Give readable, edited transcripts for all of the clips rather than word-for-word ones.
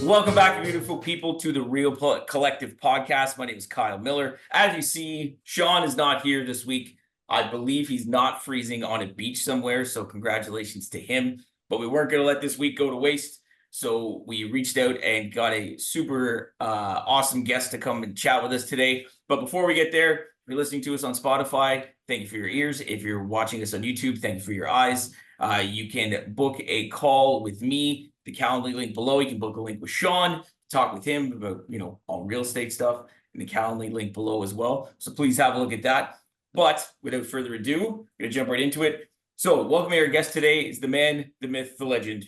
Welcome back, beautiful people, to the Real Collective podcast. My name is Kyle Miller. As you see, Sean is not here this week. I believe he's not freezing on a beach somewhere, so congratulations to him. But we weren't going to let this week go to waste, so we reached out and got a super awesome guest to come and chat with us today. But before we get there, if you're listening to us on Spotify, thank you for your ears. If you're watching us on YouTube, thank you for your eyes. You can book a call with me. The Calendly link below. You can book a link with Sean, talk with him about, all real estate stuff, and the Calendly link below as well. So please have a look at that. But without further ado, I'm going to jump right into it. So welcoming our guest today is the man, the myth, the legend,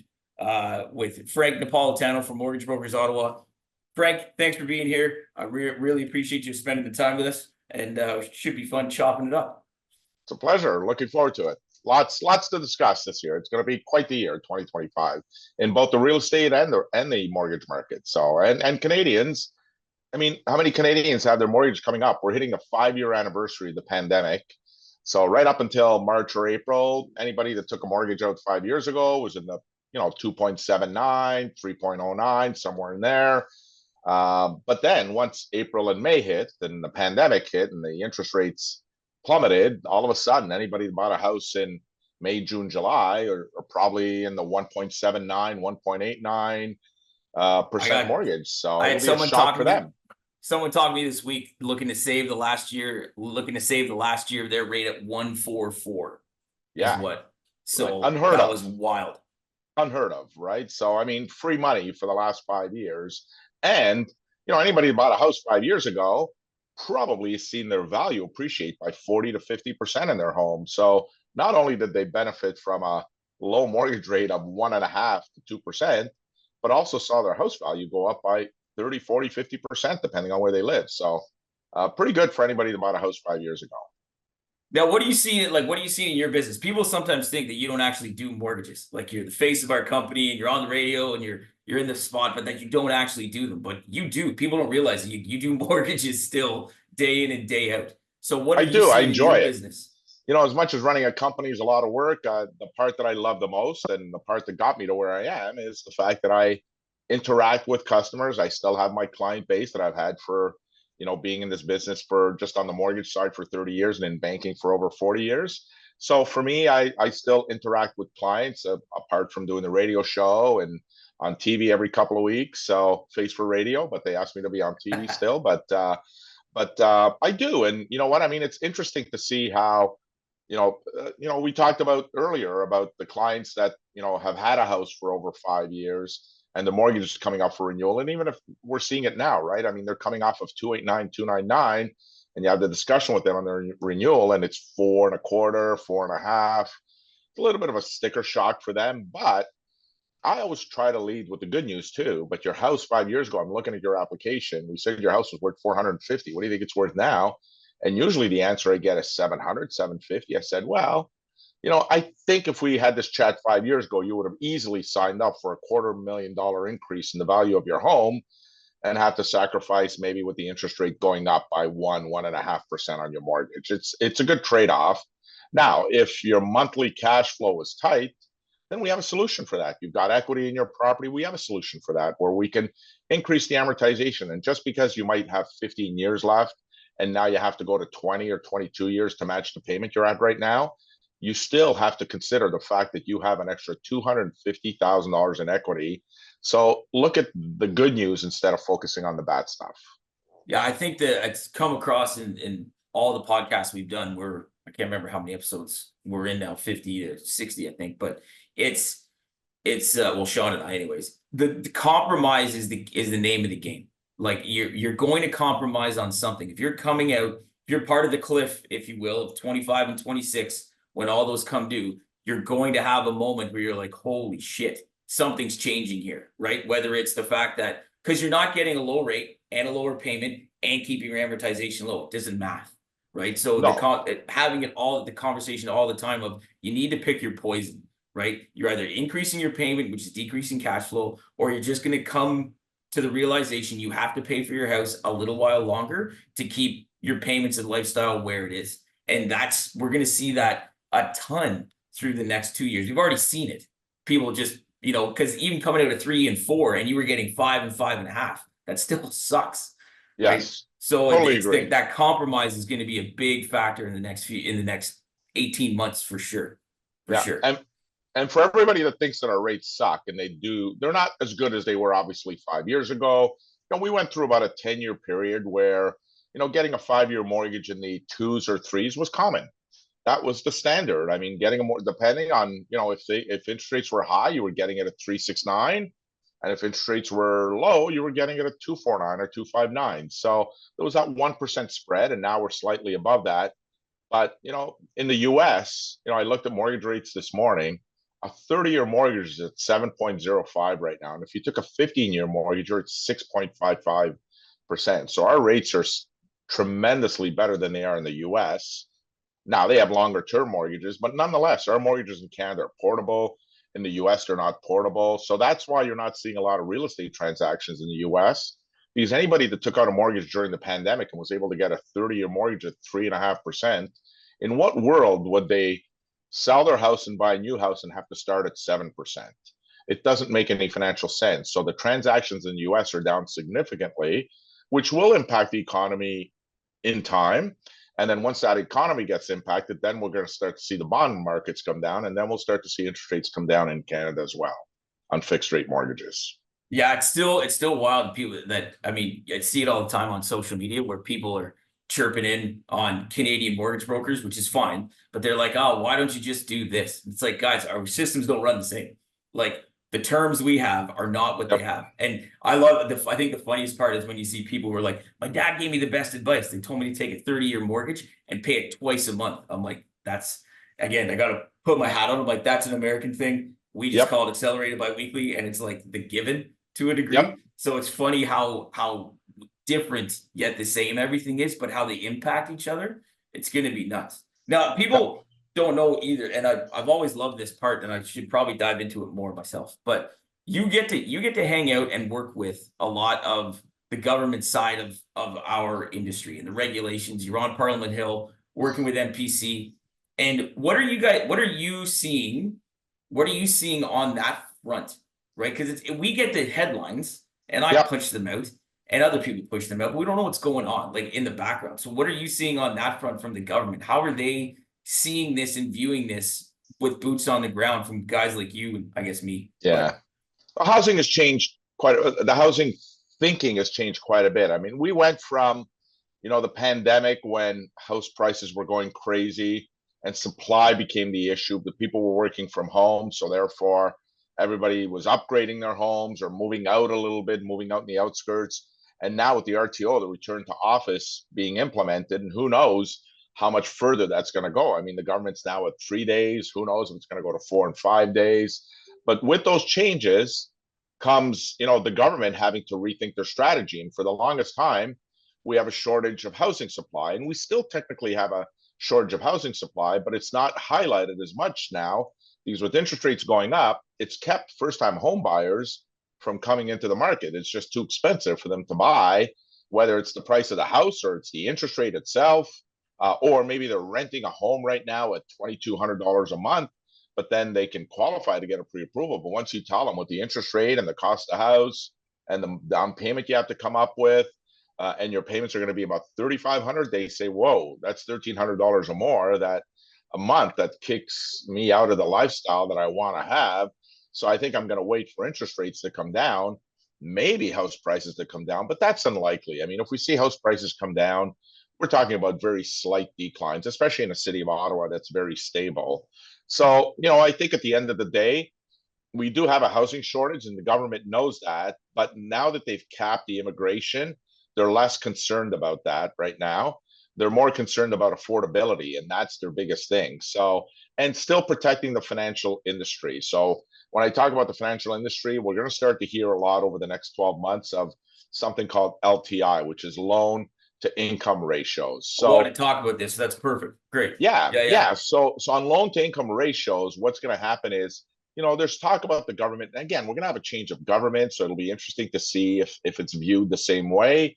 with Frank Napolitano from Mortgage Brokers Ottawa. Frank, thanks for being here. I really appreciate you spending the time with us, and it should be fun chopping it up. It's a pleasure. Looking forward to it. Lots to discuss this year. It's going to be quite the year, 2025, in both the real estate and the mortgage market. So, and Canadians, I mean, how many Canadians have their mortgage coming up? We're hitting the 5-year anniversary of the pandemic. So right up until March or April, anybody that took a mortgage out 5 years ago was in the 2.79, 3.09, somewhere in there. But then once April and May hit, then the pandemic hit and the interest rates plummeted. All of a sudden, anybody that bought a house in May, June, July are probably in the 1.79, 1.89% mortgage. So I had someone talk for them. Someone talked to me this week looking to save the last year of their rate at 1.44. Yeah. So unheard that of. was wild. Unheard of, right? So I mean, free money for the last 5 years. And anybody who bought a house 5 years ago probably has seen their value appreciate by 40 to 50% in their home. So not only did they benefit from a low mortgage rate of 1.5% to 2%, but also saw their house value go up by 30, 40, 50%, depending on where they live. So pretty good for anybody that bought a house 5 years ago. Now, what do you see in your business? People sometimes think that you don't actually do mortgages. Like you're the face of our company and you're on the radio and you're in the spot, but that you don't actually do them. But you do. People don't realize that you do mortgages still day in and day out. So what do you see I enjoy in your it. business? As much as running a company is a lot of work, the part that I love the most and the part that got me to where I am is the fact that I interact with customers. I still have my client base that I've had for being in this business for just on the mortgage side for 30 years and in banking for over 40 years. So for me, I still interact with clients apart from doing the radio show and on TV every couple of weeks. So face for radio, but they asked me to be on TV still. But I do. And you know what? I mean, it's interesting to see how, we talked about earlier about the clients that, have had a house for over 5 years and the mortgage is coming up for renewal. And even if we're seeing it now, right? I mean, they're coming off of 289, 299, and you have the discussion with them on their renewal and it's 4.25, 4.5. It's a little bit of a sticker shock for them, but I always try to lead with the good news too. But your house 5 years ago, I'm looking at your application. We said your house was worth 450. What do you think it's worth now? And usually the answer I get is 700, 750. I said, well, I think if we had this chat 5 years ago, you would have easily signed up for a $250,000 increase in the value of your home and have to sacrifice maybe with the interest rate going up by 1.5% on your mortgage. It's a good trade-off. Now, if your monthly cash flow is tight, then we have a solution for that. You've got equity in your property. We have a solution for that where we can increase the amortization. And just because you might have 15 years left and now you have to go to 20 or 22 years to match the payment you're at right now, you still have to consider the fact that you have an extra $250,000 in equity. So look at the good news instead of focusing on the bad stuff. Yeah, I think that it's come across in all the podcasts we've done. I can't remember how many episodes we're in now, 50 to 60, I think, but it's well, Sean and I anyways, the compromise is the name of the game. Like you're going to compromise on something. If you're coming out, if you're part of the cliff, if you will, of 25 and 26, when all those come due, you're going to have a moment where you're like, holy shit, something's changing here, right? Whether it's the fact that, because you're not getting a low rate and a lower payment and keeping your amortization low, it doesn't math, right? So having it all, the conversation all the time of you need to pick your poison, right? You're either increasing your payment, which is decreasing cash flow, or you're just going to come to the realization you have to pay for your house a little while longer to keep your payments and lifestyle where it is. And we're going to see that a ton through the next 2 years. We've already seen it. People just, because even coming out of 3 and 4 and you were getting 5 and 5.5, that still sucks, right? Yes, So totally it's agree. that compromise is going to be a big factor in the next 18 months for sure. For Yeah, sure. and for everybody that thinks that our rates suck, and they're not as good as they were obviously 5 years ago. We went through about a 10-year period where, getting a 5-year mortgage in the twos or threes was common. That was the standard. I mean, getting a more, depending on, if interest rates were high, you were getting it at 3.69, and if interest rates were low, you were getting it at 2.49 or 2.59. So there was that 1% spread, and now we're slightly above that. But in the US, I looked at mortgage rates this morning. A 30-year mortgage is at 7.05 right now. And if you took a 15-year mortgage, you're at 6.55%. So our rates are tremendously better than they are in the US. Now they have longer term mortgages, but nonetheless, our mortgages in Canada are portable. In the US, they're not portable. So that's why you're not seeing a lot of real estate transactions in the US, because anybody that took out a mortgage during the pandemic and was able to get a 30-year mortgage at 3.5%, in what world would they sell their house and buy a new house and have to start at 7%? It doesn't make any financial sense. So the transactions in the US are down significantly, which will impact the economy in time. And then once that economy gets impacted, then we're going to start to see the bond markets come down, and then we'll start to see interest rates come down in Canada as well on fixed rate mortgages. Yeah, it's still wild. People that, I mean, I see it all the time on social media where people are chirping in on Canadian mortgage brokers, which is fine, but they're like, oh, why don't you just do this? It's like, guys, our systems don't run the same. Like the terms we have are not what they have. And I think the funniest part is when you see people who are like, my dad gave me the best advice. They told me to take a 30-year mortgage and pay it twice a month. I'm like, that's, again, I got to put my hat on. I'm like, that's an American thing. We just call it accelerated biweekly, and it's like the given to a degree. So it's funny how different yet the same everything is, but how they impact each other. It's going to be nuts. Now, people don't know either, and I've always loved this part, and I should probably dive into it more myself. But you get to hang out and work with a lot of the government side of our industry and the regulations. You're on Parliament Hill working with MPC, and what are you seeing? What are you seeing on that front? Right, because we get the headlines, and I push them out, and other people push them out, but we don't know what's going on, like in the background. So what are you seeing on that front from the government? How are they seeing this and viewing this with boots on the ground from guys like you and I guess me? Yeah, housing has changed the housing thinking has changed quite a bit. I mean, we went from, the pandemic when house prices were going crazy and supply became the issue. The people were working from home, so therefore everybody was upgrading their homes or moving out a little bit, moving out in the outskirts. And now with the RTO, the return to office being implemented, and who knows how much further that's going to go. I mean, the government's now at 3 days. Who knows if it's going to go to 4 and 5 days. But with those changes comes, the government having to rethink their strategy. And for the longest time, we have a shortage of housing supply, and we still technically have a shortage of housing supply, but it's not highlighted as much now because with interest rates going up, it's kept first-time home buyers from coming into the market. It's just too expensive for them to buy, whether it's the price of the house or it's the interest rate itself, or maybe they're renting a home right now at $2,200 a month, but then they can qualify to get a pre-approval. But once you tell them what the interest rate and the cost of the house and the down payment you have to come up with, and your payments are going to be about $3,500, they say, whoa, that's $1,300 or more that a month that kicks me out of the lifestyle that I want to have. So I think I'm going to wait for interest rates to come down, maybe house prices to come down, but that's unlikely. I mean, if we see house prices come down, we're talking about very slight declines, especially in a city of Ottawa that's very stable. So, I think at the end of the day, we do have a housing shortage and the government knows that. But now that they've capped the immigration, they're less concerned about that right now. They're more concerned about affordability, and that's their biggest thing. So, and still protecting the financial industry. So when I talk about the financial industry, we're going to start to hear a lot over the next 12 months of something called LTI, which is loan to income ratios. So I want to talk about this. That's perfect. Great. Yeah. So on loan to income ratios, what's going to happen is, there's talk about the government. Again, we're going to have a change of government, so it'll be interesting to see if it's viewed the same way.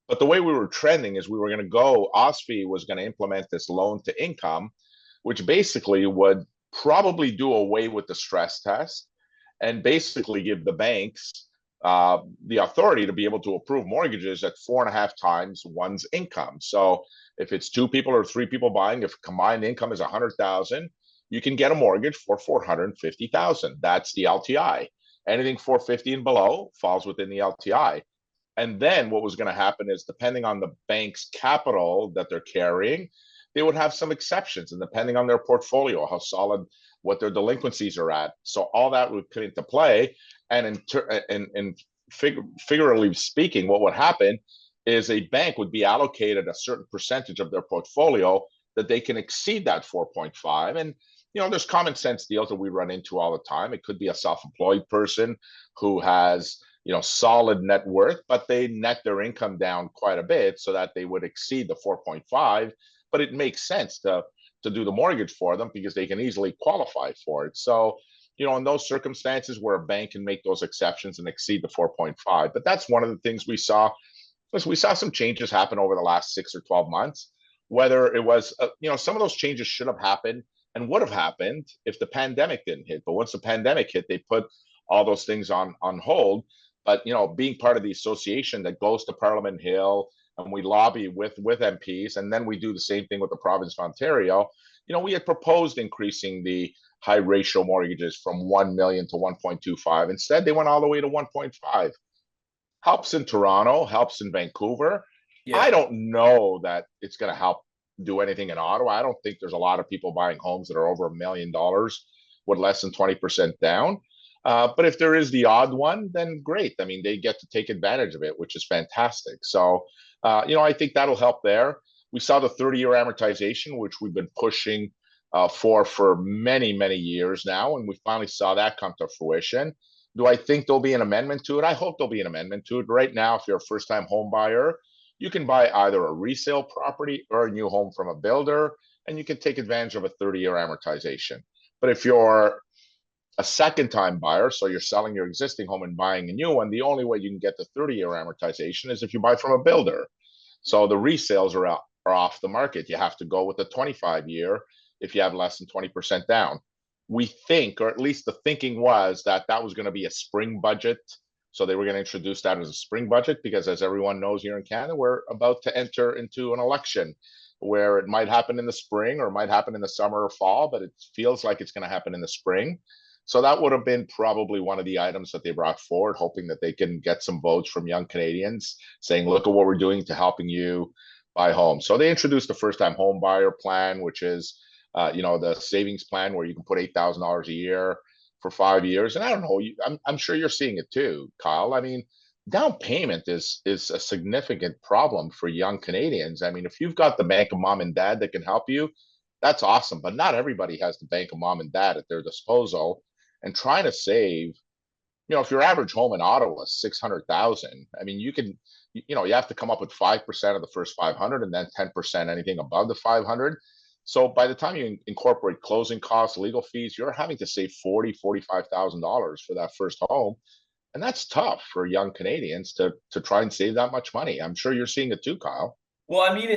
But the way we were trending is we were going to go, OSFI was going to implement this loan to income, which basically would probably do away with the stress test and basically give the banks the authority to be able to approve mortgages at 4.5 times one's income. So if it's two people or three people buying, if combined income is 100,000, you can get a mortgage for 450,000. That's the LTI. Anything 450 and below falls within the LTI. And then what was going to happen is, depending on the bank's capital that they're carrying, they would have some exceptions, and depending on their portfolio, how solid, what their delinquencies are at. So all that would come into play. And figuratively speaking, what would happen is a bank would be allocated a certain percentage of their portfolio that they can exceed that 4.5. And there's common sense deals that we run into all the time. It could be a self-employed person who has solid net worth, but they net their income down quite a bit so that they would exceed the 4.5. But it makes sense to do the mortgage for them because they can easily qualify for it. So, in those circumstances where a bank can make those exceptions and exceed the 4.5. But that's one of the things we saw. We saw some changes happen over the last 6 or 12 months. Whether it was, some of those changes should have happened and would have happened if the pandemic didn't hit. But once the pandemic hit, they put all those things on hold. But being part of the association that goes to Parliament Hill, and we lobby with MPs, and then we do the same thing with the province of Ontario. We had proposed increasing the high ratio mortgages from 1 million to 1.25. Instead, they went all the way to 1.5. Helps in Toronto, helps in Vancouver. Yeah. I don't know that it's going to help do anything in Ottawa. I don't think there's a lot of people buying homes that are over $1 million with less than 20% down. But if there is the odd one, then great. I mean, they get to take advantage of it, which is fantastic. So, I think that'll help there. We saw the 30-year amortization, which we've been pushing for many, many years now, and we finally saw that come to fruition. Do I think there'll be an amendment to it? I hope there'll be an amendment to it. Right now, if you're a first-time home buyer, you can buy either a resale property or a new home from a builder, and you can take advantage of a 30-year amortization. But if you're a second-time buyer, so you're selling your existing home and buying a new one, the only way you can get the 30-year amortization is if you buy from a builder. So the resales are off the market. You have to go with the 25-year if you have less than 20% down. We think, or at least the thinking was, that was going to be a spring budget. So they were going to introduce that as a spring budget because, as everyone knows here in Canada, we're about to enter into an election where it might happen in the spring or it might happen in the summer or fall, but it feels like it's going to happen in the spring. So that would have been probably one of the items that they brought forward, hoping that they can get some votes from young Canadians saying, look at what we're doing to helping you buy homes. So they introduced the first-time home buyer plan, which is the savings plan where you can put $8,000 a year for 5 years. And I don't know, I'm sure you're seeing it too, Kyle. I mean, down payment is a significant problem for young Canadians. I mean, if you've got the bank of mom and dad that can help you, that's awesome. But not everybody has the bank of mom and dad at their disposal. And trying to save, if your average home in Ottawa is 600,000, I mean, you have to come up with 5% of the first 500 and then 10% anything above the 500. So by the time you incorporate closing costs, legal fees, you're having to save $45,000 for that first home. And that's tough for young Canadians to try and save that much money. I'm sure you're seeing it too, Kyle. Well, I mean,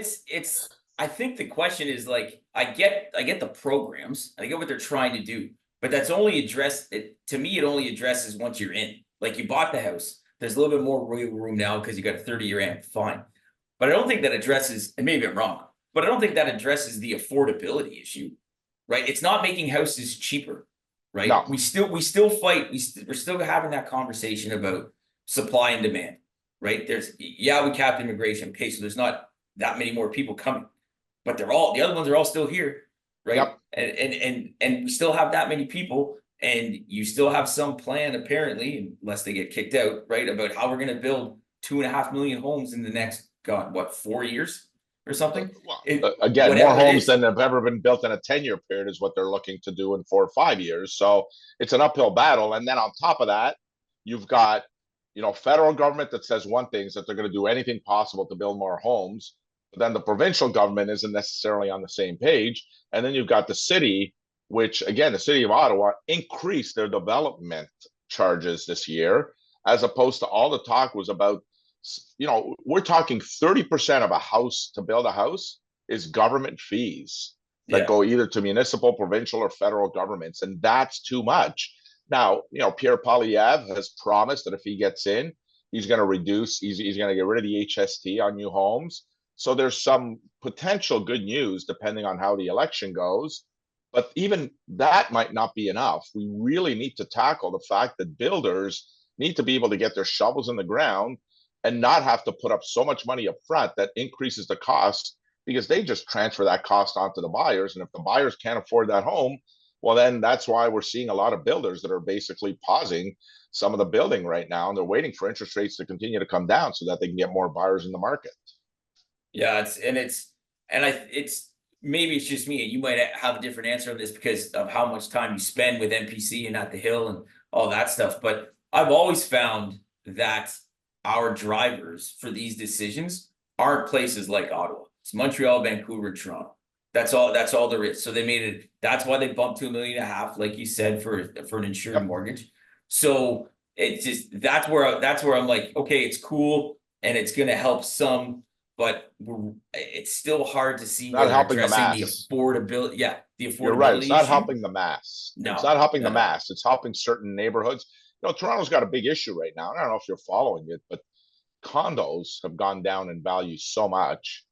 I think the question is, like, I get the programs, I get what they're trying to do, but that's only addressed, to me, it only addresses once you're in. Like, you bought the house, there's a little bit more room now because you got a 30-year amp, fine. But I don't think that addresses, and maybe I'm wrong, but I don't think that addresses the affordability issue, right? It's not making houses cheaper, right? No. We still fight. We're still having that conversation about supply and demand, right? We capped immigration, okay, so there's not that many more people coming, but the other ones are all still here, right? Yep. And we still have that many people, and you still have some plan, apparently, unless they get kicked out, right, about how we're going to build 2.5 million homes in the next, 4 years? Or something. Again, more homes than have ever been built in a 10-year period is what they're looking to do in 4 or 5 years. So it's an uphill battle. And then on top of that, you've got, federal government that says one thing, is that they're going to do anything possible to build more homes. But then the provincial government isn't necessarily on the same page. And then you've got the city, which, again, the city of Ottawa increased their development charges this year, as opposed to all the talk was about, we're talking 30% of a house to build a house is government fees. that Yeah. go either to municipal, provincial, or federal governments, and that's too much. Now, Pierre Poilievre has promised that if he gets in, he's going to reduce, he's going to get rid of the HST on new homes. So there's some potential good news depending on how the election goes. But even that might not be enough. We really need to tackle the fact that builders need to be able to get their shovels in the ground and not have to put up so much money up front that increases the cost, because they just transfer that cost onto the buyers. And if the buyers can't afford that home, well, then that's why we're seeing a lot of builders that are basically pausing some of the building right now, and they're waiting for interest rates to continue to come down so that they can get more buyers in the market. Yeah, it's maybe it's just me. You might have a different answer on this because of how much time you spend with MPC and at the Hill and all that stuff. But I've always found that our drivers for these decisions aren't places like Ottawa. It's Montreal, Vancouver, Toronto. That's all there is. So they made it. That's why they bumped to $1.5 million, like you said, for an insured Yep. mortgage. So it's just that's where I'm like, okay, it's cool and it's going to help some, but it's still hard to see where Not they're helping the addressing the mass. affordability. Yeah, the You're right. It's affordability not issue. helping the mass. It's No, not helping the no. mass. It's helping certain neighborhoods. Toronto's got a big issue right now. I don't know if you're following it, but condos have gone down in value so much.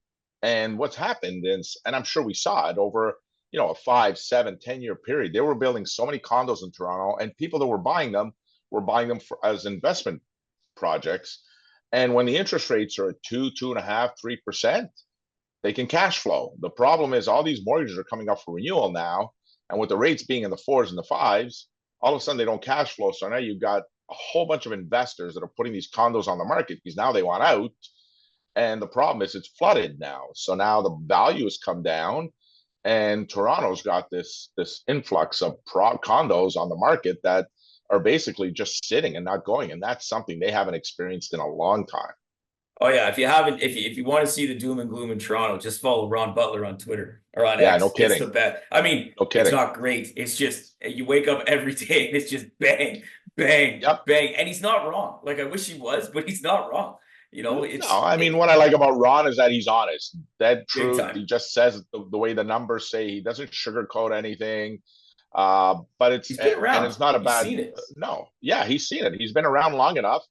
And what's happened is, and I'm sure we saw it over, a 5, 7, 10-year period, they were building so many condos in Toronto, and people that were buying them as investment projects. And when the interest rates are at 2.5, 3%, they can cash flow. The problem is all these mortgages are coming up for renewal now, and with the rates being in the 4s and the 5s, all of a sudden they don't cash flow. So now you've got a whole bunch of investors that are putting these condos on the market because now they want out. And the problem is it's flooded now. So now the value has come down, and Toronto's got this influx of condos on the market that are basically just sitting and not going. And that's something they haven't experienced in a long time. Oh yeah, if you haven't, if you want to see the doom and gloom in Toronto, just follow Ron Butler on Twitter or on Yeah, no X. It's the kidding. best. I mean, No it's kidding. not great. It's just you wake up every day and it's just bang, bang, Yep. bang, and he's not wrong. Like I wish he was, but he's not wrong. No, I mean, what I like about Ron is that he's honest, dead Big truth. time. He just says the way the numbers say. He doesn't sugarcoat anything. But He's been and around. it's not a He's bad. seen it. No, yeah, he's seen it. He's been around long enough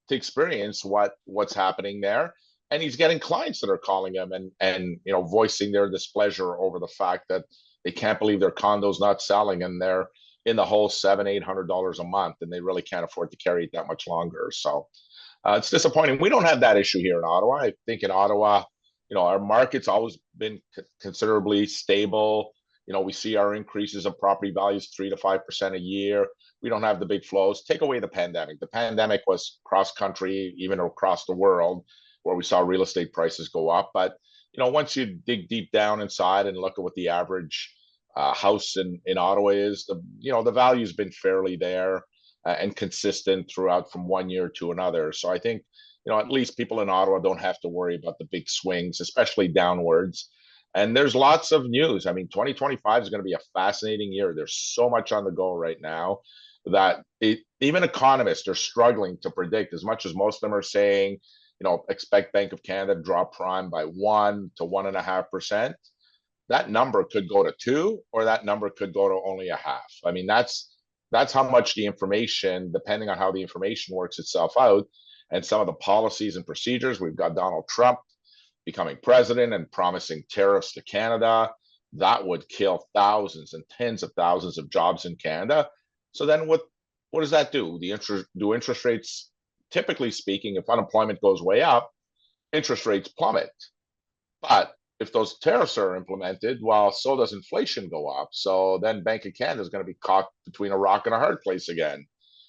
to experience what's happening there, and he's getting clients that are calling him and voicing their displeasure over the fact that they can't believe their condo's not selling, and they're in the whole $700-800 a month, and they really can't afford to carry it that much longer. So it's disappointing. We don't have that issue here in Ottawa. I think in Ottawa, our market's always been considerably stable. We see our increases of property values 3 to 5% a year. We don't have the big flows. Take away the pandemic. The pandemic was cross country, even across the world, where we saw real estate prices go up. But once you dig deep down inside and look at what the average house in Ottawa is, the value's been fairly there and consistent throughout from one year to another. So I think at least people in Ottawa don't have to worry about the big swings, especially downwards. And there's lots of news. I mean, 2025 is going to be a fascinating year. There's so much on the go right now that even economists are struggling to predict, as much as most of them are saying, expect Bank of Canada to drop prime by 1 to 1.5%. That number could go to 2, or that number could go to only a half. I mean, that's how much the information, depending on how the information works itself out, and some of the policies and procedures. We've got Donald Trump becoming president and promising tariffs to Canada. That would kill thousands and tens of thousands of jobs in Canada. So then what does that do? Do interest rates, typically speaking, if unemployment goes way up, interest rates plummet. But if those tariffs are implemented, well, so does inflation go up. So then Bank of Canada is going to be caught between a rock and a hard place again.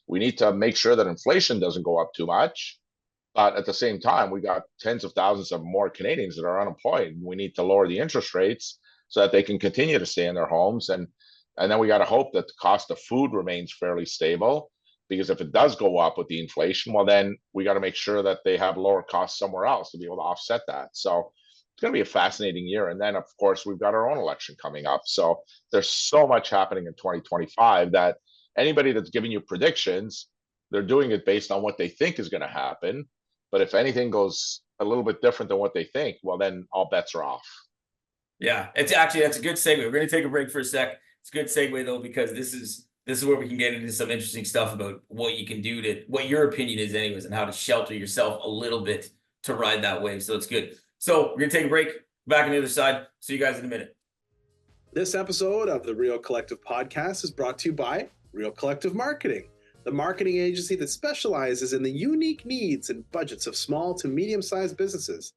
We need to make sure that inflation doesn't go up too much. But at the same time, we got tens of thousands of more Canadians that are unemployed. We need to lower the interest rates so that they can continue to stay in their homes. And then we got to hope that the cost of food remains fairly stable, because if it does go up with the inflation, well, then we got to make sure that they have lower costs somewhere else to be able to offset that. So it's going to be a fascinating year. And then, of course, we've got our own election coming up. So there's so much happening in 2025 that anybody that's giving you predictions, they're doing it based on what they think is going to happen. But if anything goes a little bit different than what they think, well, then all bets are off. Yeah, that's a good segue. We're going to take a break for a sec. It's a good segue though, because this is where we can get into some interesting stuff about what you can do to, what your opinion is anyways, and how to shelter yourself a little bit to ride that wave. So it's good. So we're going to take a break, back on the other side. See you guys in a minute. This episode of the Real Collective podcast is brought to you by Real Collective Marketing, the marketing agency that specializes in the unique needs and budgets of small to medium-sized businesses.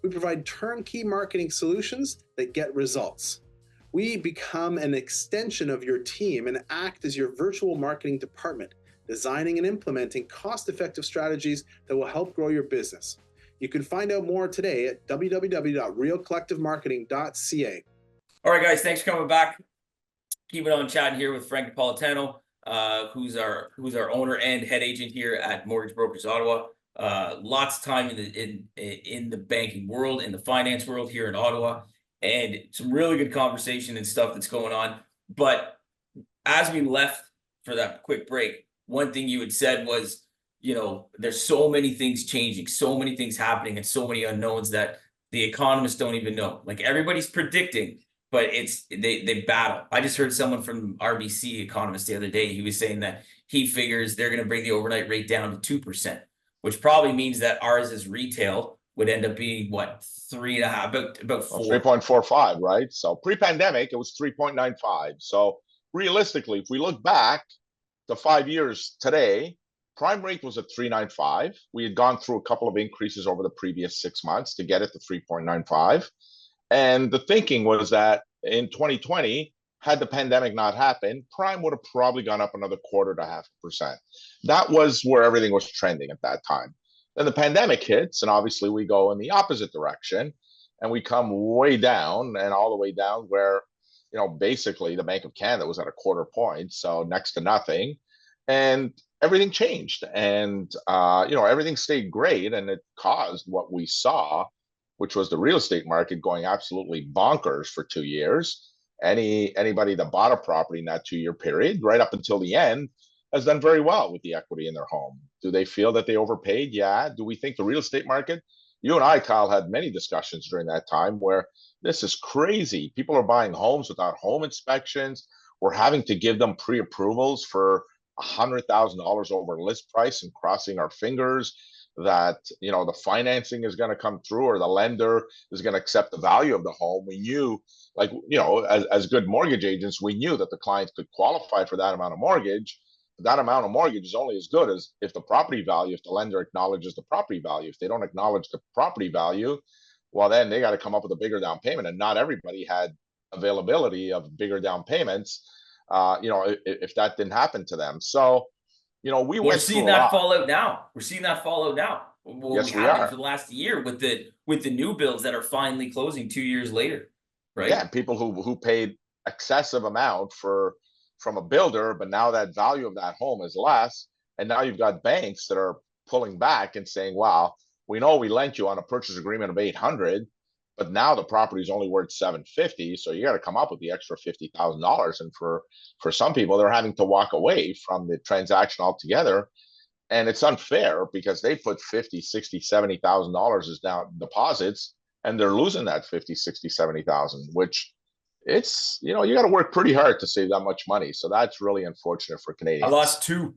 We provide turnkey marketing solutions that get results. We become an extension of your team and act as your virtual marketing department, designing and implementing cost-effective strategies that will help grow your business. You can find out more today at www.realcollectivemarketing.ca. All right, guys, thanks for coming back. Keep it on chatting here with Frank Napolitano, who's our owner and head agent here at Mortgage Brokers Ottawa. Lots of time in the banking world, in the finance world here in Ottawa, and some really good conversation and stuff that's going on. But as we left for that quick break, one thing you had said was, there's so many things changing, so many things happening, and so many unknowns that the economists don't even know. Like, everybody's predicting, but they battle. I just heard someone from RBC Economists the other day. He was saying that he figures they're going to bring the overnight rate down to 2%, which probably means that ours as retail would end up being what, 3.5, about 4. 3.45, right? So pre-pandemic, it was 3.95. So realistically, if we look back to 5 years today, prime rate was at 3.95. We had gone through a couple of increases over the previous 6 months to get it to 3.95. And the thinking was that in 2020, had the pandemic not happened, prime would have probably gone up another 0.25%. That was where everything was trending at that time. Then the pandemic hits, and obviously we go in the opposite direction, and we come way down, and all the way down where, basically the Bank of Canada was at a 0.25 point, so next to nothing, and everything changed, and everything stayed great, and it caused what we saw, which was the real estate market going absolutely bonkers for 2 years. Anybody that bought a property in that 2-year period, right up until the end, has done very well with the equity in their home. Do they feel that they overpaid? Yeah. Do we think the real estate market? You and I, Kyle, had many discussions during that time where this is crazy. People are buying homes without home inspections. We're having to give them pre-approvals for $100,000 over list price and crossing our fingers that the financing is going to come through, or the lender is going to accept the value of the home. We knew, as good mortgage agents, we knew that the clients could qualify for that amount of mortgage. That amount of mortgage is only as good as if the lender acknowledges the property value. If they don't acknowledge the property value, well, then they got to come up with a bigger down payment, and not everybody had availability of bigger down payments. If that didn't happen to them, so we We're went seeing through a that lot. fallout now. We're seeing that fallout now. What Yes, we we have been are. for the last year with the new builds that are finally closing 2 years later, right? Yeah, people who paid excessive amount from a builder, but now that value of that home is less, and now you've got banks that are pulling back and saying, "Wow, we know we lent you on a purchase agreement of 800, but now the property is only worth 750, so you got to come up with the extra $50,000." And for some people, they're having to walk away from the transaction altogether, and it's unfair because they put 50, 60, $70,000 as down deposits, and they're losing that 50, 60, 70,000, which it's, you got to work pretty hard to save that much money. So that's really unfortunate for I Canadians. lost two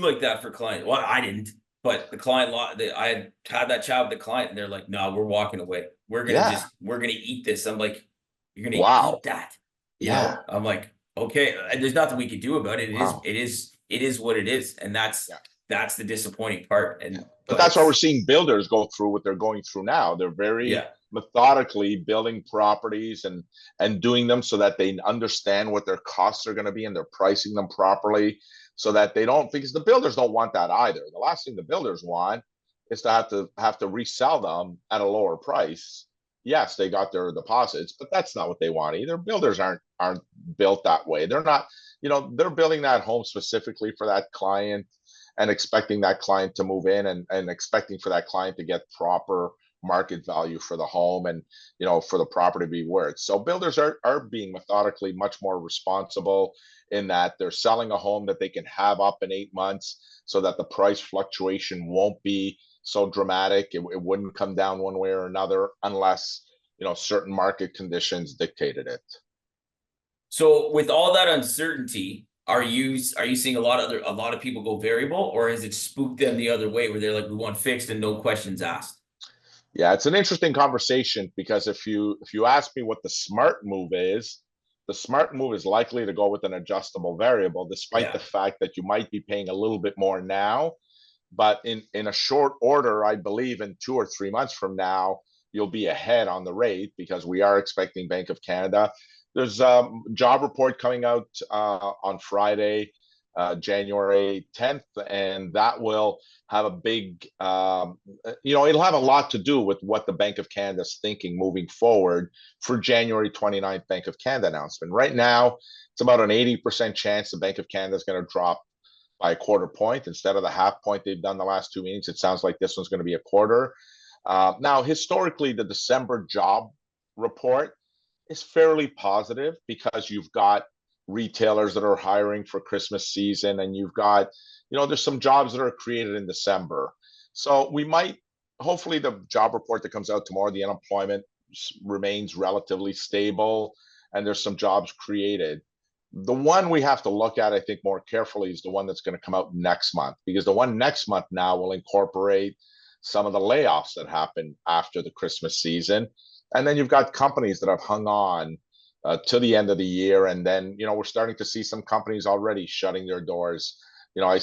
like that for client. Well, I didn't, but the client I had that chat with the client, and they're like, "No, we're walking away. We're gonna eat this." I'm like, "You're gonna Wow. eat that?" Yeah. I'm like, "Okay." And there's nothing we can do about it. Wow. It is what it is, and that's the disappointing part. And but that's why we're seeing builders go through what they're going through now. They're very methodically building properties and doing them so that they understand what their costs are going to be, and they're pricing them properly so that they don't, because the builders don't want that either. The last thing the builders want is to have to resell them at a lower price. Yes, they got their deposits, but that's not what they want either. Builders aren't built that way. They're not, they're building that home specifically for that client, and expecting that client to move in, and expecting for that client to get proper market value for the home, and for the property to be worth. So builders are being methodically much more responsible in that they're selling a home that they can have up in 8 months, so that the price fluctuation won't be so dramatic. It wouldn't come down one way or another unless certain market conditions dictated it. So with all that uncertainty, are you seeing a lot of people go variable, or has it spooked them the other way where they're like, we want fixed and no questions asked? Yeah, it's an interesting conversation because if you ask me what the smart move is, the smart move is likely to go with an adjustable variable, despite the fact that you might be paying a little bit more now. But in a short order, I believe in 2 or 3 months from now, you'll be ahead on the rate because we are expecting Bank of Canada. There's a job report coming out on Friday, January 10th, and that will have a big, it'll have a lot to do with what the Bank of Canada is thinking moving forward for January 29th Bank of Canada announcement. Right now, it's about an 80% chance the Bank of Canada is going to drop by a quarter point instead of the half point they've done the last 2 meetings. It sounds like this one's going to be a quarter. Now, historically, the December job report is fairly positive because you've got retailers that are hiring for Christmas season, and you've got, there's some jobs that are created in December. So we might, hopefully the job report that comes out tomorrow, the unemployment remains relatively stable and there's some jobs created. The one we have to look at, I think, more carefully is the one that's going to come out next month, because the one next month now will incorporate some of the layoffs that happened after the Christmas season. And then you've got companies that have hung on to the end of the year. And then, we're starting to see some companies already shutting their doors. I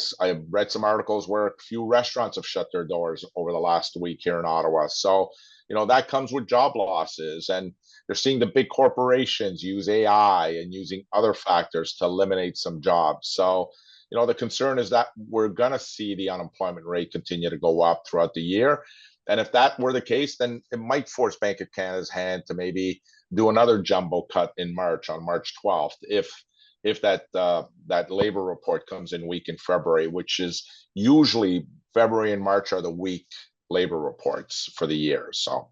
read some articles where a few restaurants have shut their doors over the last week here in Ottawa. So, that comes with job losses. And you're seeing the big corporations use AI and using other factors to eliminate some jobs. So, the concern is that we're going to see the unemployment rate continue to go up throughout the year. And if that were the case, then it might force Bank of Canada's hand to maybe do another jumbo cut in March, on March 12th, if that labor report comes in weak in February, which is usually February and March are the weak labor reports for the year. So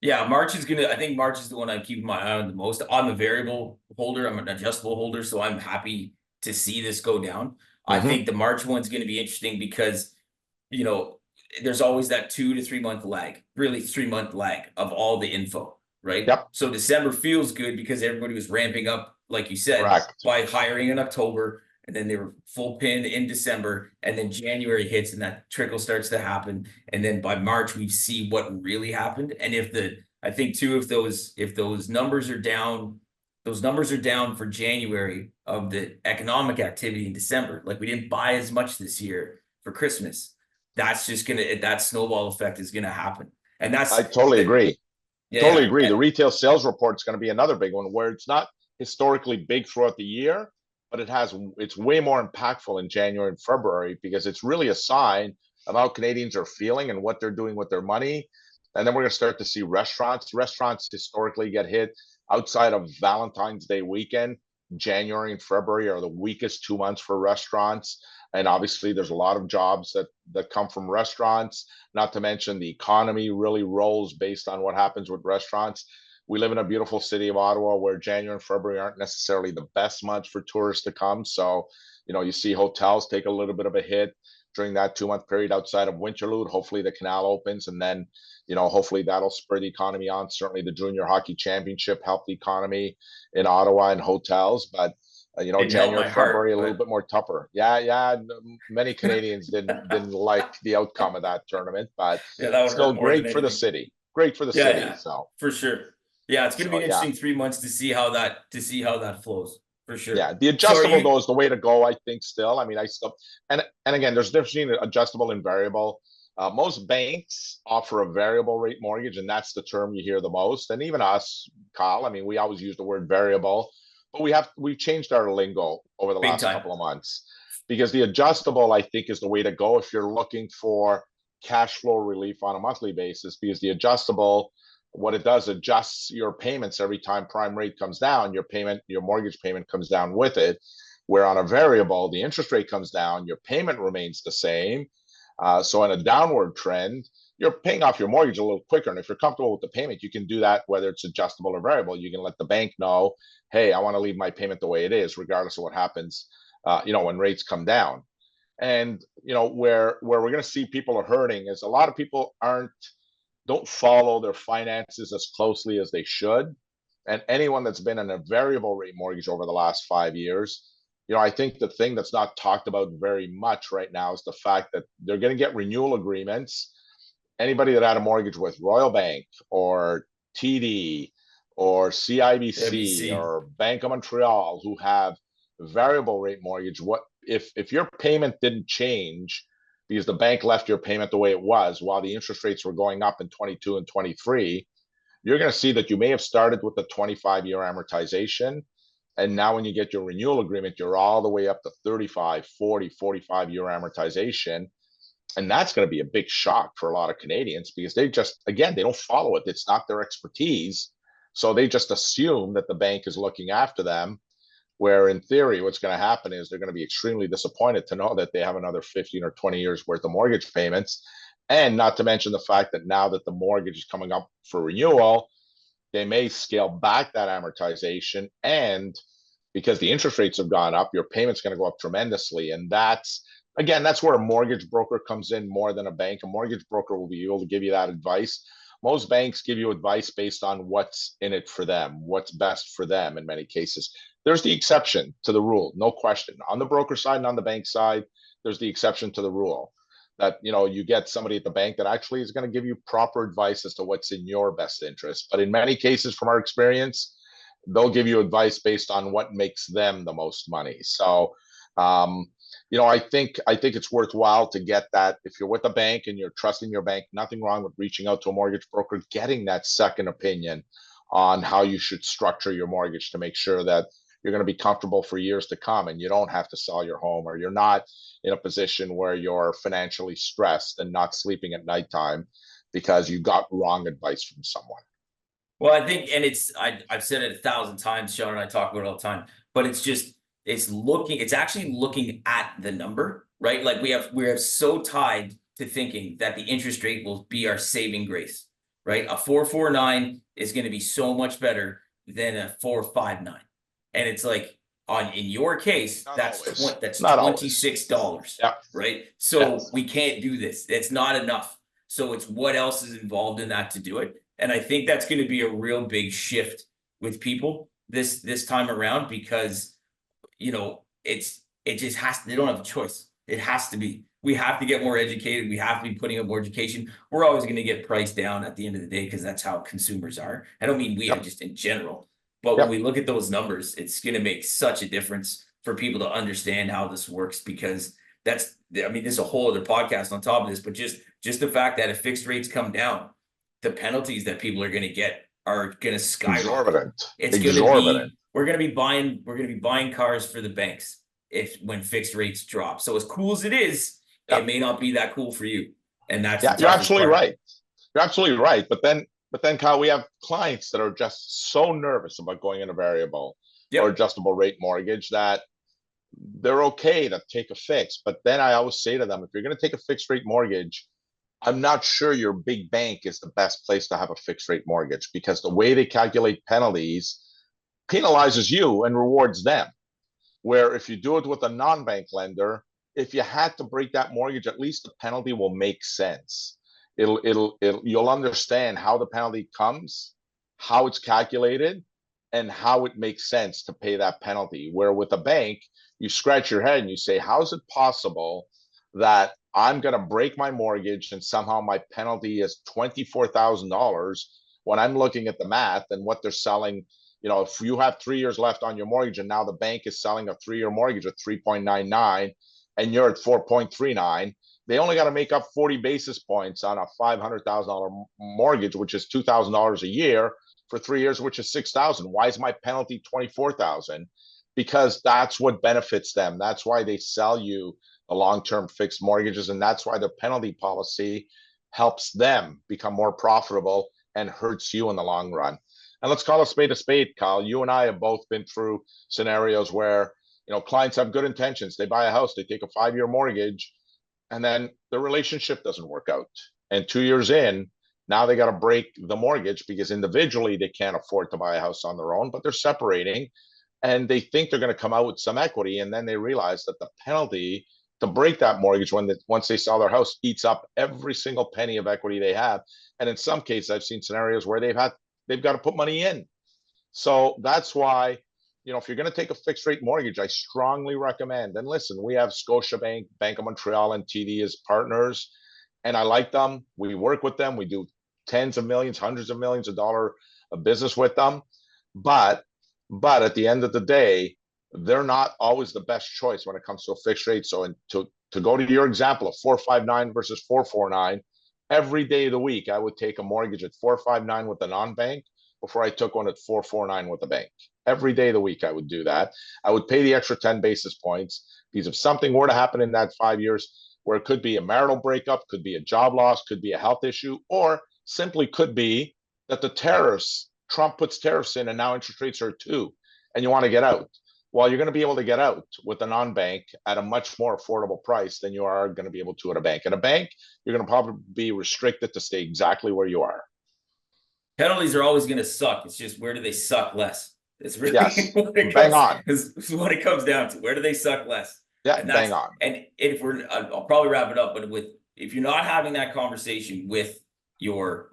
yeah, I think March is the one I'm keeping my eye on the most. I'm a variable holder, I'm an adjustable holder, so I'm happy to see this go down. I think the March one's going to be interesting because, there's always that 2 to 3 month lag, really 3 month lag of all the info, right? Yep. So December feels good because everybody was ramping up, like you said, Correct. by hiring in October, and then they were full pin in December, and then January hits and that trickle starts to happen. And then by March, we see what really happened. And I think too, if those numbers are down, for January of the economic activity in December. Like, we didn't buy as much this year for Christmas. That's just that snowball effect is gonna happen. And I totally agree. Yeah, totally agree. The retail sales report is going to be another big one, where it's not historically big throughout the year, but it's way more impactful in January and February, because it's really a sign of how Canadians are feeling and what they're doing with their money. And then we're going to start to see restaurants historically get hit outside of Valentine's Day weekend. January and February are the weakest 2 months for restaurants. And obviously there's a lot of jobs that come from restaurants, not to mention the economy really rolls based on what happens with restaurants. We live in a beautiful city of Ottawa where January and February aren't necessarily the best months for tourists to come. So, you see hotels take a little bit of a hit during that 2 month period outside of Winterlude. Hopefully the canal opens, and then, hopefully that'll spur the economy on. Certainly the Junior Hockey Championship helped the economy in Ottawa and hotels, but January, February, a little bit more tougher. Yeah. Many Canadians didn't like the outcome of that tournament, but still great for the city. Great for the city. Yeah, so for sure. Yeah, it's going to be an interesting 3 months to see how that flows. For sure. Yeah, the adjustable though is the way to go, I think. Still, I mean, and again, there's a difference between adjustable and variable. Most banks offer a variable rate mortgage, and that's the term you hear the most. And even us, Kyle, I mean, we always use the word variable, but we've changed our lingo over the last couple of months, because the adjustable, I think, is the way to go if you're looking for cash flow relief on a monthly basis, because the adjustable, what it does, adjusts your payments every time prime rate comes down. Your mortgage payment comes down with it. Where on a variable, the interest rate comes down, your payment remains the same. So in a downward trend, you're paying off your mortgage a little quicker. And if you're comfortable with the payment, you can do that, whether it's adjustable or variable. You can let the bank know, hey, I want to leave my payment the way it is, regardless of what happens, when rates come down. And, where we're going to see people are hurting is a lot of people aren't don't follow their finances as closely as they should. And anyone that's been in a variable rate mortgage over the last 5 years, I think the thing that's not talked about very much right now is the fact that they're going to get renewal agreements. Anybody that had a mortgage with Royal Bank or TD or CIBC ABC. or Bank of Montreal who have variable rate mortgage, what if your payment didn't change because the bank left your payment the way it was while the interest rates were going up in 22 and 23, you're going to see that you may have started with the 25-year amortization. And now when you get your renewal agreement, you're all the way up to 35, 40, 45-year amortization. And that's going to be a big shock for a lot of Canadians because they just, again, they don't follow it. It's not their expertise. So they just assume that the bank is looking after them, where in theory, what's going to happen is they're going to be extremely disappointed to know that they have another 15 or 20 years worth of mortgage payments. And not to mention the fact that now that the mortgage is coming up for renewal, they may scale back that amortization. And because the interest rates have gone up, your payment's going to go up tremendously. And that's where a mortgage broker comes in more than a bank. A mortgage broker will be able to give you that advice. Most banks give you advice based on what's in it for them, what's best for them in many cases. There's the exception to the rule, no question. On the broker side and on the bank side, there's the exception to the rule that, you get somebody at the bank that actually is going to give you proper advice as to what's in your best interest. But in many cases, from our experience, they'll give you advice based on what makes them the most money. So, I think it's worthwhile to get that. If you're with a bank and you're trusting your bank, nothing wrong with reaching out to a mortgage broker, getting that second opinion on how you should structure your mortgage to make sure that you're going to be comfortable for years to come and you don't have to sell your home, or you're not in a position where you're financially stressed and not sleeping at nighttime because you got wrong advice from someone. Well, I think, and I've said it 1,000 times, Sean and I talk about it all the time, but it's actually looking at the number, right? Like we are so tied to thinking that the interest rate will be our saving grace, right? A 4.49 is going to be so much better than a 4.59. And it's like, in your case, that's $26, yeah. Right? So we can't do this. It's not enough. So it's what else is involved in that to do it. And I think that's going to be a real big shift with people this time around, because it just has to, they don't have a choice. It has to be. We have to get more educated. We have to be putting up more education. We're always going to get priced down at the end of the day because that's how consumers are. I don't mean we are, just in general. But when we look at those numbers, it's going to make such a difference for people to understand how this works, because there's a whole other podcast on top of this, but just the fact that if fixed rates come down, the penalties that people are going to get are going to skyrocket. It's going to be, we're going to be buying cars for the banks when fixed rates drop. So as cool as it is, it may not be that cool for you. And that's you're absolutely right. You're absolutely right. But then, Kyle, we have clients that are just so nervous about going in a variable or adjustable rate mortgage that they're okay to take a fix. But then I always say to them, if you're going to take a fixed rate mortgage, I'm not sure your big bank is the best place to have a fixed rate mortgage, because the way they calculate penalties penalizes you and rewards them. Where if you do it with a non-bank lender, if you had to break that mortgage, at least the penalty will make sense. You'll understand how the penalty comes, how it's calculated, and how it makes sense to pay that penalty. Where with a bank, you scratch your head and you say, how is it possible that I'm going to break my mortgage and somehow my penalty is $24,000 when I'm looking at the math and what they're selling? If you have 3 years left on your mortgage and now the bank is selling a 3-year mortgage at 3.99 and you're at 4.39, they only got to make up 40 basis points on a $500,000 mortgage, which is $2,000 a year for 3 years, which is $6,000. Why is my penalty $24,000? Because that's what benefits them. That's why they sell you the long-term fixed mortgages, and that's why the penalty policy helps them become more profitable and hurts you in the long run. And let's call a spade, Kyle. You and I have both been through scenarios where, clients have good intentions. They buy a house, they take a 5-year mortgage, and then the relationship doesn't work out. And 2 years in, now they got to break the mortgage because individually they can't afford to buy a house on their own, but they're separating and they think they're going to come out with some equity. And then they realize that the penalty to break that mortgage once they sell their house eats up every single penny of equity they have. And in some cases, I've seen scenarios where they've got to put money in. So that's why, if you're going to take a fixed rate mortgage, I strongly recommend. And listen, we have Scotiabank, Bank of Montreal, and TD as partners, and I like them. We work with them. We do tens of millions, hundreds of millions of dollars of business with them. But at the end of the day, they're not always the best choice when it comes to a fixed rate. So to go to your example of 459 versus 449, every day of the week, I would take a mortgage at 459 with a non-bank before I took one at 449 with the bank. Every day of the week, I would do that. I would pay the extra 10 basis points because if something were to happen in that 5 years, where it could be a marital breakup, could be a job loss, could be a health issue, or simply could be that the tariffs, Trump puts tariffs in and now interest rates are 2 and you want to get out. Well, you're going to be able to get out with a non-bank at a much more affordable price than you are going to be able to at a bank. At a bank, you're going to probably be restricted to stay exactly where you are. Penalties are always going to suck. It's just, where do they suck less? It's really bang on. Is what it comes down to. Where do they suck less? Yeah, and bang on. And if I'll probably wrap it up, but if you're not having that conversation with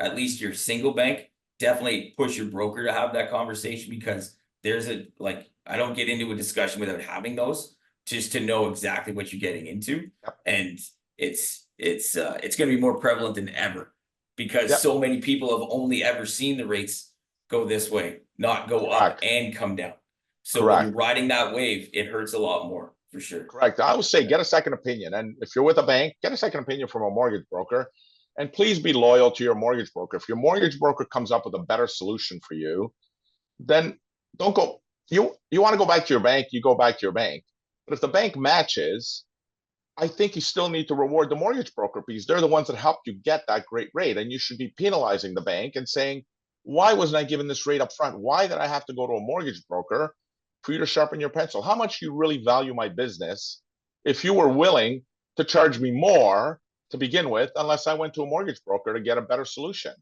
at least your single bank, definitely push your broker to have that conversation, because I don't get into a discussion without having those, just to know exactly what you're getting into. Yep. And it's going to be more prevalent than ever, because so many people have only ever seen the rates go this way, not go up and come down. So when you're riding that wave, it hurts a lot more, for sure. Correct. I would say get a second opinion. And if you're with a bank, get a second opinion from a mortgage broker. And please be loyal to your mortgage broker. If your mortgage broker comes up with a better solution for you, then don't go. You want to go back to your bank, you go back to your bank. But if the bank matches, I think you still need to reward the mortgage broker, because they're the ones that helped you get that great rate. And you should be penalizing the bank and saying, why wasn't I given this rate up front? Why did I have to go to a mortgage broker for you to sharpen your pencil? How much do you really value my business if you were willing to charge me more to begin with, unless I went to a mortgage broker to get a better solution?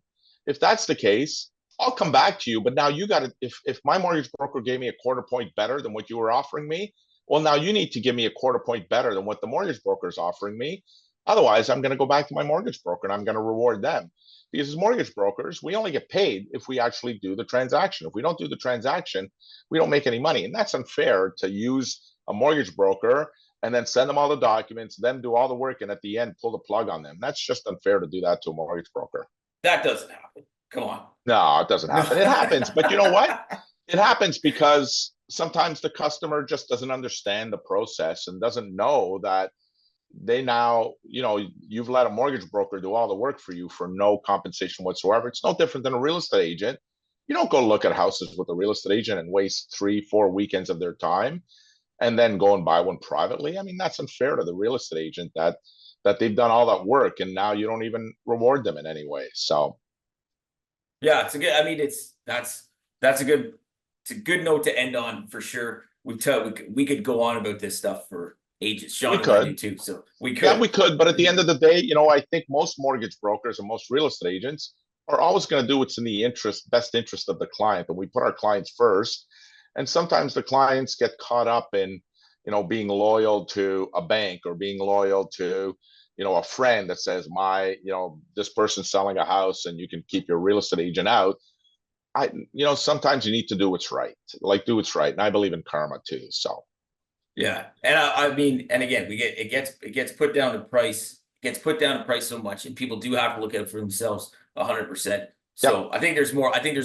If that's the case, I'll come back to you. But now you got to, if my mortgage broker gave me a quarter point better than what you were offering me, well, now you need to give me a quarter point better than what the mortgage broker is offering me. Otherwise, I'm going to go back to my mortgage broker and I'm going to reward them. Because as mortgage brokers, we only get paid if we actually do the transaction. If we don't do the transaction, we don't make any money. And that's unfair to use a mortgage broker and then send them all the documents, then do all the work, and at the end, pull the plug on them. That's just unfair to do that to a mortgage broker. That doesn't happen. Come on. No, it doesn't happen. It happens. But you know what? It happens because sometimes the customer just doesn't understand the process and doesn't know that they now, you've let a mortgage broker do all the work for you for no compensation whatsoever. It's no different than a real estate agent. You don't go look at houses with a real estate agent and waste 3-4 weekends of their time and then go and buy one privately. I mean, that's unfair to the real estate agent that they've done all that work and now you don't even reward them in any way. So yeah, it's a good, that's a good note to end on, for sure. We could go on about this stuff for ages. Sean and I do too, so we could. Yeah, we could. But at the end of the day, I think most mortgage brokers and most real estate agents are always going to do what's in the best interest of the client. And we put our clients first. And sometimes the clients get caught up in, being loyal to a bank or being loyal to, a friend that says, this person's selling a house and you can keep your real estate agent out. Sometimes you need to do what's right. Do what's right. And I believe in karma too. So. Yeah. And I mean, and again, it gets put down to price, so much, and people do have to look at it for themselves 100%. So I think there's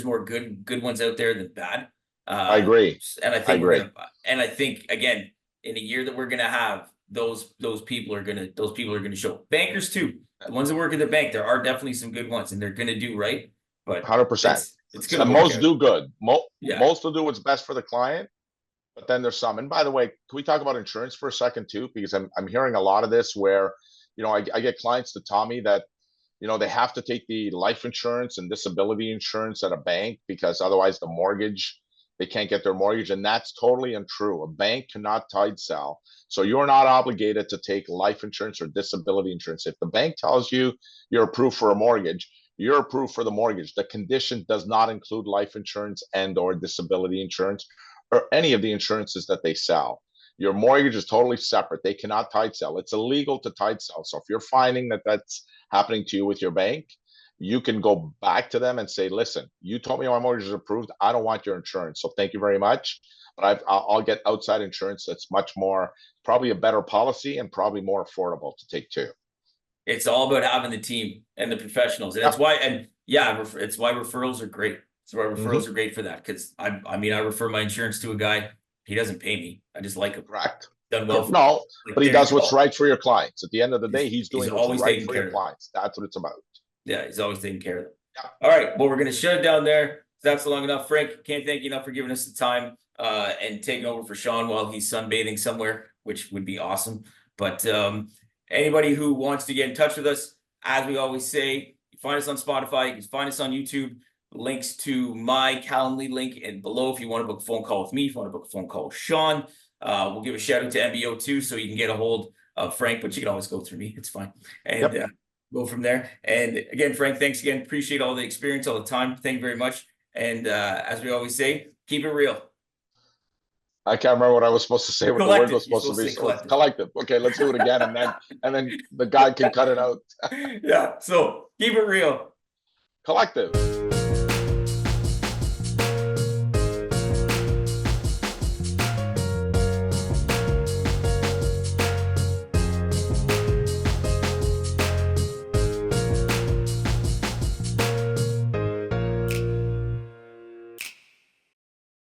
more good ones out there than bad. I agree. And I think again, in a year that we're going to have, those people are going to show. Bankers too. The ones that work at the bank, there are definitely some good ones, and they're going to do right. But 100%. It's going to most do good. Most will do what's best for the client. But then there's some. And by the way, can we talk about insurance for a second too? Because I'm hearing a lot of this where, I get clients to tell me that, they have to take the life insurance and disability insurance at a bank because otherwise they can't get their mortgage. And that's totally untrue. A bank cannot tide sell. So you're not obligated to take life insurance or disability insurance. If the bank tells you you're approved for a mortgage, you're approved for the mortgage. The condition does not include life insurance and or disability insurance or any of the insurances that they sell. Your mortgage is totally separate. They cannot tide sell. It's illegal to tide sell. So if you're finding that that's happening to you with your bank, you can go back to them and say, listen, you told me my mortgage is approved. I don't want your insurance. So thank you very much. But I'll get outside insurance that's much more, probably a better policy and probably more affordable to take too. It's all about having the team and the professionals. And that's why, and yeah, it's why referrals are great. It's why referrals are great for that. Cause I mean, I refer my insurance to a guy. He doesn't pay me. I just like him. Correct. Done well. No, like, but he there does you what's go. right for your clients. At the end of the day, he's doing what's always right taking for care your of them. clients. That's what it's about. Yeah, he's always taking care of them. Yeah. All right. Well, we're going to shut it down there. That's long enough. Frank, can't thank you enough for giving us the time and taking over for Sean while he's sunbathing somewhere, which would be awesome. But anybody who wants to get in touch with us, as we always say, you find us on Spotify, you can find us on YouTube. Links to my Calendly link and below if you want to book a phone call with me, if you want to book a phone call with Sean. We'll give a shout out to MBO too, so you can get a hold of Frank, but you can always go through me. It's fine. And go from there. And again, Frank, thanks again. Appreciate all the experience, all the time. Thank you very much. And as we always say, keep it real. I can't remember what I was supposed to say. What the word was You're supposed to be. say collective. Collective. Okay, let's do it again, and then the guy can cut it out. Yeah. So keep it real. Collective.